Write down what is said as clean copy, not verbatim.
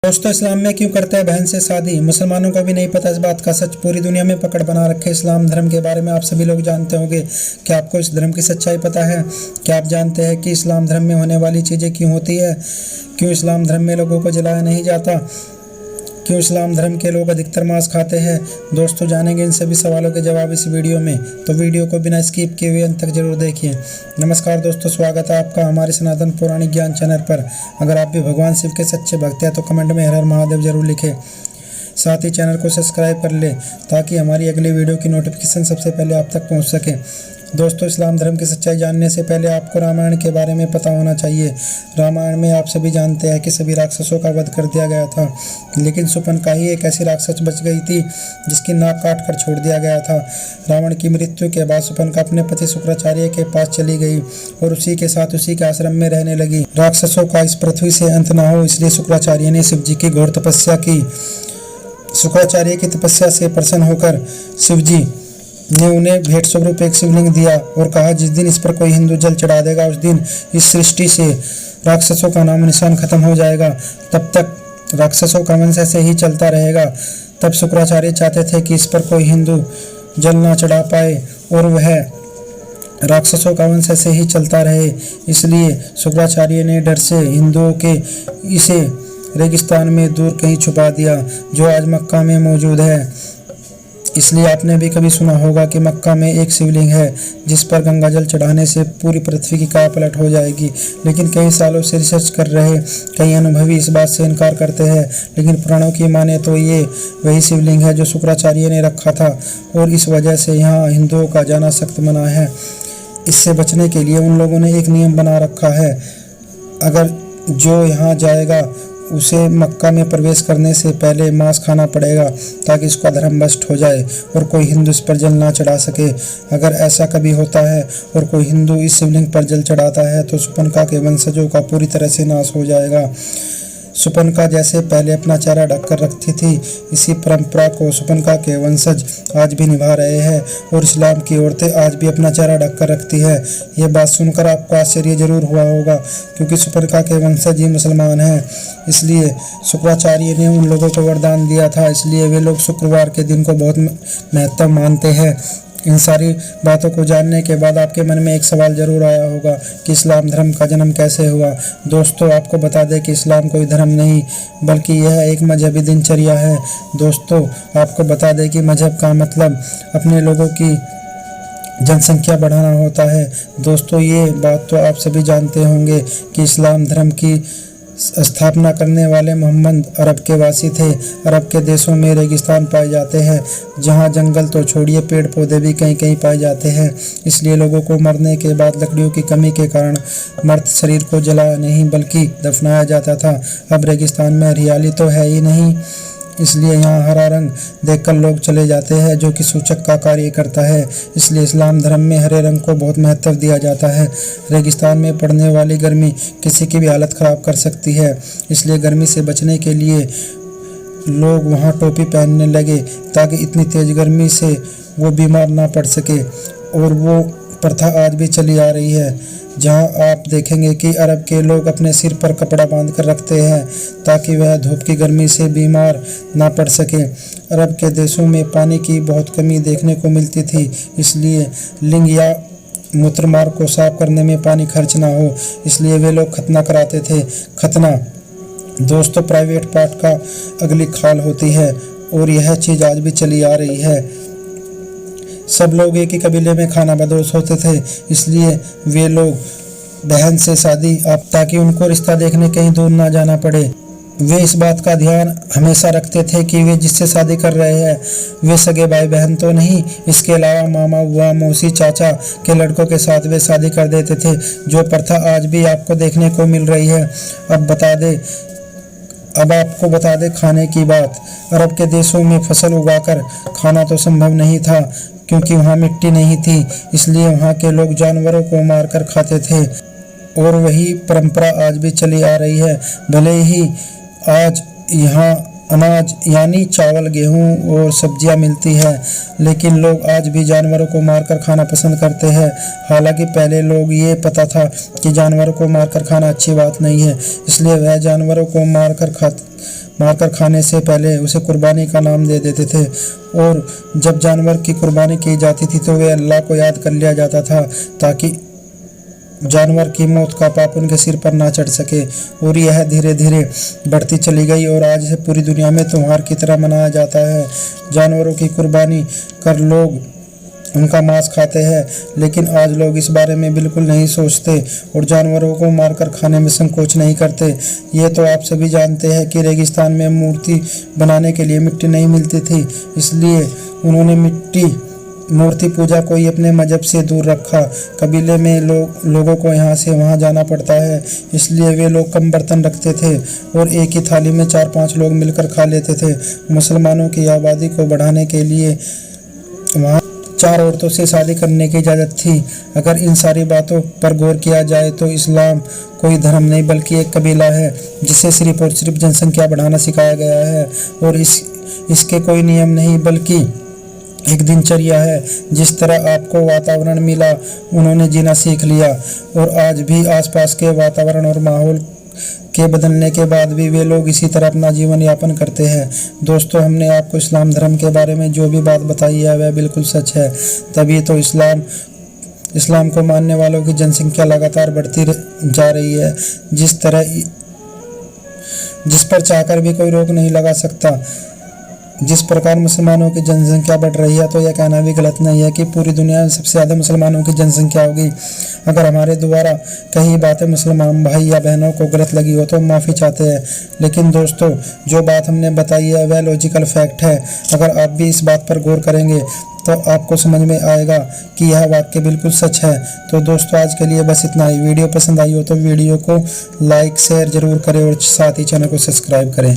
दोस्तों, इस्लाम में क्यों करते हैं बहन से शादी? मुसलमानों को भी नहीं पता इस बात का सच। पूरी दुनिया में पकड़ बना रखे इस्लाम धर्म के बारे में आप सभी लोग जानते होंगे। क्या आपको इस धर्म की सच्चाई पता है? क्या आप जानते हैं कि इस्लाम धर्म में होने वाली चीज़ें क्यों होती है? क्यों इस्लाम धर्म में लोगों को जलाया नहीं जाता? क्यों इस्लाम धर्म के लोग अधिकतर मांस खाते हैं? दोस्तों, जानेंगे इन सभी सवालों के जवाब इस वीडियो में, तो वीडियो को बिना स्किप किए हुए अंत तक जरूर देखिए। नमस्कार दोस्तों, स्वागत है आपका हमारे सनातन पौराणिक ज्ञान चैनल पर। अगर आप भी भगवान शिव के सच्चे भक्त हैं तो कमेंट में हर हर महादेव जरूर लिखें। साथ ही चैनल को सब्सक्राइब कर ले ताकि हमारी अगली वीडियो की नोटिफिकेशन सबसे पहले आप तक पहुंच सके। दोस्तों, इस्लाम धर्म की सच्चाई जानने से पहले आपको रामायण के बारे में पता होना चाहिए। रामायण में आप सभी जानते हैं कि सभी राक्षसों का वध कर दिया गया था, लेकिन सुपनका ही एक ऐसी राक्षस बच गई थी जिसकी नाक काट कर छोड़ दिया गया था। रावण की मृत्यु के बाद सुपनका अपने पति शुक्राचार्य के पास चली गई और उसी के साथ उसी के आश्रम में रहने लगी। राक्षसों का इस पृथ्वी से अंत न हो, इसलिए शुक्राचार्य ने शिव जी की घोर तपस्या की। शुक्राचार्य की तपस्या से प्रसन्न होकर शिवजी ने उन्हें भेंट स्वरूप एक शिवलिंग दिया और कहा, जिस दिन इस पर कोई हिंदू जल चढ़ा देगा उस दिन इस सृष्टि से राक्षसों का नाम निशान खत्म हो जाएगा। तब तक राक्षसों का वंश ऐसे ही चलता रहेगा। तब शुक्राचार्य चाहते थे कि इस पर कोई हिंदू जल ना चढ़ा पाए और वह राक्षसों का वंश ऐसे ही चलता रहे। इसलिए शुक्राचार्य ने डर से हिंदुओं के इसे रेगिस्तान में दूर कहीं छुपा दिया, जो आज मक्का में मौजूद है। इसलिए आपने भी कभी सुना होगा कि मक्का में एक शिवलिंग है जिस पर गंगा जल चढ़ाने से पूरी पृथ्वी की कायापलट हो जाएगी। लेकिन कई सालों से रिसर्च कर रहे कई अनुभवी इस बात से इनकार करते हैं। लेकिन पुराणों की माने तो ये वही शिवलिंग है जो शुक्राचार्य ने रखा था और इस वजह से यहाँ हिंदुओं का जाना सख्त मना है। इससे बचने के लिए उन लोगों ने एक नियम बना रखा है, अगर जो यहाँ जाएगा उसे मक्का में प्रवेश करने से पहले मांस खाना पड़ेगा ताकि इसका धर्म भ्रष्ट हो जाए और कोई हिंदू इस पर जल ना चढ़ा सके। अगर ऐसा कभी होता है और कोई हिंदू इस शिवलिंग पर जल चढ़ाता है तो सुपनका के वंशजों का पूरी तरह से नाश हो जाएगा। सुपनका जैसे पहले अपना चेहरा ढककर रखती थी, इसी परंपरा को सुपनका के वंशज आज भी निभा रहे हैं और इस्लाम की औरतें आज भी अपना चेहरा ढककर रखती है। ये बात सुनकर आपको आश्चर्य जरूर हुआ होगा, क्योंकि सुपनका के वंशज ही मुसलमान हैं। इसलिए शुक्राचार्य ने उन लोगों को वरदान दिया था, इसलिए वे लोग शुक्रवार के दिन को बहुत महत्व मानते हैं। इन सारी बातों को जानने के बाद आपके मन में एक सवाल जरूर आया होगा कि इस्लाम धर्म का जन्म कैसे हुआ। दोस्तों, आपको बता दें कि इस्लाम कोई धर्म नहीं बल्कि यह एक मजहबी दिनचर्या है। दोस्तों, आपको बता दें कि मजहब का मतलब अपने लोगों की जनसंख्या बढ़ाना होता है। दोस्तों, ये बात तो आप सभी जानते होंगे कि इस्लाम धर्म की स्थापना करने वाले मोहम्मद अरब के वासी थे। अरब के देशों में रेगिस्तान पाए जाते हैं, जहां जंगल तो छोड़िए पेड़ पौधे भी कहीं कहीं पाए जाते हैं। इसलिए लोगों को मरने के बाद लकड़ियों की कमी के कारण मर्द शरीर को जलाया नहीं बल्कि दफनाया जाता था। अब रेगिस्तान में हरियाली तो है ही नहीं, इसलिए यहाँ हरा रंग देखकर लोग चले जाते हैं, जो कि सूचक का कार्य करता है। इसलिए इस्लाम धर्म में हरे रंग को बहुत महत्व दिया जाता है। रेगिस्तान में पड़ने वाली गर्मी किसी की भी हालत ख़राब कर सकती है, इसलिए गर्मी से बचने के लिए लोग वहाँ टोपी पहनने लगे ताकि इतनी तेज़ गर्मी से वो बीमार ना पड़ सके। और वो प्रथा आज भी चली आ रही है, जहां आप देखेंगे कि अरब के लोग अपने सिर पर कपड़ा बांध कर रखते हैं ताकि वह धूप की गर्मी से बीमार ना पड़ सके। अरब के देशों में पानी की बहुत कमी देखने को मिलती थी, इसलिए लिंग या मूत्रमार्ग को साफ करने में पानी खर्च ना हो, इसलिए वे लोग खतना कराते थे। खतना दोस्तों प्राइवेट पार्ट का अगली खाल होती है और यह चीज़ आज भी चली आ रही है। सब लोग एक ही कबीले में खाना बदोश होते थे, इसलिए वे लोग बहन से शादी आप ताकि उनको रिश्ता देखने कहीं दूर ना जाना पड़े। वे इस बात का ध्यान हमेशा रखते थे कि वे जिससे शादी कर रहे हैं वे सगे भाई बहन तो नहीं। इसके अलावा मामा बुआ मौसी चाचा के लड़कों के साथ वे शादी कर देते थे, जो प्रथा आज भी आपको देखने को मिल रही है। अब आपको बता दे खाने की बात। अरब के देशों में फसल उगाकर खाना तो संभव नहीं था, क्योंकि वहाँ मिट्टी नहीं थी, इसलिए वहाँ के लोग जानवरों को मारकर खाते थे और वही परंपरा आज भी चली आ रही है। भले ही आज यहाँ अनाज यानी चावल गेहूँ और सब्जियाँ मिलती है, लेकिन लोग आज भी जानवरों को मारकर खाना पसंद करते हैं। हालांकि पहले लोग ये पता था कि जानवरों को मारकर खाना अच्छी बात नहीं है, इसलिए वह जानवरों को मारकर खाने से पहले उसे कुर्बानी का नाम दे देते थे, और जब जानवर की कुर्बानी की जाती थी तो वे अल्लाह को याद कर लिया जाता था ताकि जानवर की मौत का पाप उनके सिर पर ना चढ़ सके। और यह धीरे धीरे बढ़ती चली गई और आज इसे पूरी दुनिया में त्योहार की तरह मनाया जाता है। जानवरों की कुर्बानी कर लोग उनका मांस खाते हैं, लेकिन आज लोग इस बारे में बिल्कुल नहीं सोचते और जानवरों को मारकर खाने में संकोच नहीं करते। ये तो आप सभी जानते हैं कि रेगिस्तान में मूर्ति बनाने के लिए मिट्टी नहीं मिलती थी, इसलिए उन्होंने मूर्ति पूजा को ही अपने मजहब से दूर रखा। कबीले में लोगों को यहाँ से वहाँ जाना पड़ता है, इसलिए वे लोग कम बर्तन रखते थे और एक ही थाली में 4-5 लोग मिलकर खा लेते थे। मुसलमानों की आबादी को बढ़ाने के लिए वहाँ 4 औरतों से शादी करने की इजाज़त थी। अगर इन सारी बातों पर गौर किया जाए तो इस्लाम कोई धर्म नहीं बल्कि एक कबीला है जिसे सिर्फ और सिर्फ जनसंख्या बढ़ाना सिखाया गया है, और इसके कोई नियम नहीं बल्कि एक दिनचर्या है। जिस तरह आपको वातावरण मिला उन्होंने जीना सीख लिया, और आज भी आसपास के वातावरण और माहौल के बदलने के बाद भी वे लोग इसी तरह अपना जीवन यापन करते हैं। दोस्तों, हमने आपको इस्लाम धर्म के बारे में जो भी बात बताई है वह बिल्कुल सच है। तभी तो इस्लाम को मानने वालों की जनसंख्या लगातार बढ़ती जा रही है, जिस पर चाहकर भी कोई रोक नहीं लगा सकता। जिस प्रकार मुसलमानों की जनसंख्या बढ़ रही है तो यह कहना भी गलत नहीं है कि पूरी दुनिया में सबसे ज़्यादा मुसलमानों की जनसंख्या होगी। अगर हमारे द्वारा कई बातें मुसलमान भाई या बहनों को गलत लगी हो तो हम माफ़ी चाहते हैं, लेकिन दोस्तों जो बात हमने बताई है वह लॉजिकल फैक्ट है। अगर आप भी इस बात पर गौर करेंगे तो आपको समझ में आएगा कि यह वाक्य बिल्कुल सच है। तो दोस्तों, आज के लिए बस इतना ही। वीडियो पसंद आई हो तो वीडियो को लाइक शेयर ज़रूर करें और साथ ही चैनल को सब्सक्राइब करें।